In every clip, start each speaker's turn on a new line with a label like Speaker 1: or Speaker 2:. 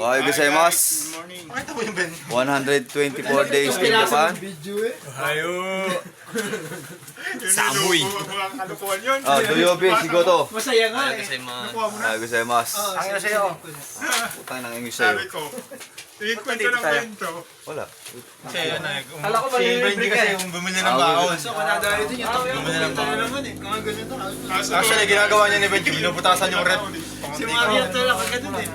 Speaker 1: Ohay gozaimasu.
Speaker 2: Pakita mo yung Ben.
Speaker 1: 124 days in Japan.
Speaker 3: Hayo! Samoy!
Speaker 2: Kalukuhan yun.
Speaker 1: Ah, Doyobi, Shigoto.
Speaker 4: Masaya nga eh.
Speaker 2: Nakuha mo na.
Speaker 1: Ohay gozaimasu.
Speaker 4: Ang ina sa'yo.
Speaker 1: Putang ng English sa'yo.
Speaker 2: Sabi ko. Ikwento ng kwento.
Speaker 1: Wala.
Speaker 3: Kasi yun na,
Speaker 4: Kala ko
Speaker 3: si Brandy kasi
Speaker 4: eh.
Speaker 3: yung bumili ng baon.
Speaker 4: So, manadali din yung top.
Speaker 3: Bumili ng baon.
Speaker 4: naman eh. Mga ganito.
Speaker 3: Actually, ginagawa niya ni Benji, binubutasan yung rep.
Speaker 4: Si Maria talaga ganun eh.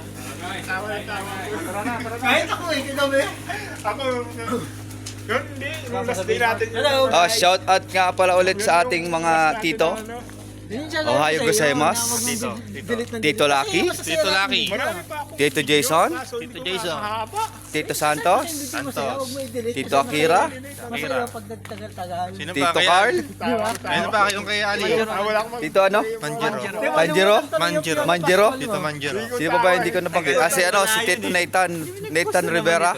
Speaker 4: Kahit ako eh, kinabi.
Speaker 2: Ako, yun, hindi. Last day natin.
Speaker 4: Hello.
Speaker 1: Shout out nga pala ulit sa ating mga tito. Ohayo gozaimasu. Tito Lucky,
Speaker 3: Tito Lucky.
Speaker 2: Marami pa ako.
Speaker 1: Tito Jason,
Speaker 3: Tito Jason.
Speaker 2: Mahaba.
Speaker 1: Tito Santos, Tito Akira,
Speaker 4: Masaya pag nagtagal-tagal.
Speaker 3: Sino pa?
Speaker 1: Tito
Speaker 3: Kay
Speaker 1: Carl,
Speaker 3: Ayun pa yung kay Ali.
Speaker 2: Wala akong
Speaker 1: Tito ano?
Speaker 3: Manjiro.
Speaker 1: Manjiro?
Speaker 3: Manjiro.
Speaker 1: Manjiro?
Speaker 3: Tito Manjiro.
Speaker 1: Sino pa ba hindi ko nabanggit? Si ano, si Tito Nathan Rivera.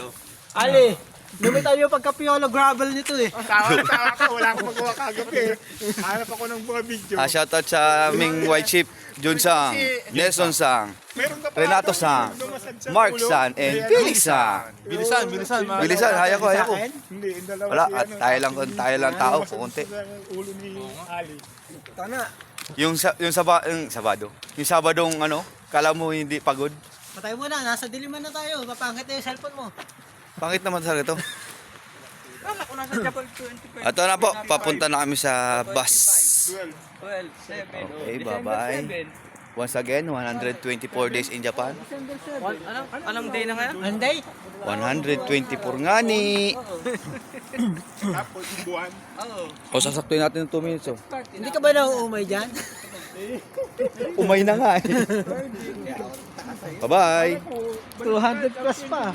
Speaker 4: Ali, lumit tayo pagka-piolo gravel nito eh.
Speaker 2: tawa ko. Wala akong magawa kagabi. Hanap ako ng mga video.
Speaker 1: Shout out sa aming white sheep, Jun Sang, Nelson Sang,
Speaker 2: Meron ka pa.
Speaker 1: Renato Sang, Mark Sang, and Felix Sang.
Speaker 3: Bilisan.
Speaker 1: Bilisan, haya ko.
Speaker 2: Hindi, yung dalawa.
Speaker 1: Wala,
Speaker 2: si
Speaker 1: at
Speaker 2: ano,
Speaker 1: tayo lang tao, kukunti.
Speaker 2: sa ulo ni Ali.
Speaker 4: Tana,
Speaker 1: Yung Sabado. Yung Sabadong ano, kala mo hindi pagod.
Speaker 4: patay mo na, nasa diliman na tayo. Papangit na yung cellphone mo.
Speaker 1: Pangit naman talaga to. Ito na po, papunta na kami sa bus.
Speaker 2: 12.
Speaker 1: Okay, bye-bye. Once again, 124 days in Japan.
Speaker 4: Anong day na ngayon? Monday?
Speaker 1: 124 nga ni.
Speaker 2: Tapos yung buwan.
Speaker 1: O, sasaktuin natin ng 2 minutes. Oh.
Speaker 4: Hindi ka ba nauumay dyan?
Speaker 1: Umay na nga eh. Bye-bye.
Speaker 4: 200 plus pa.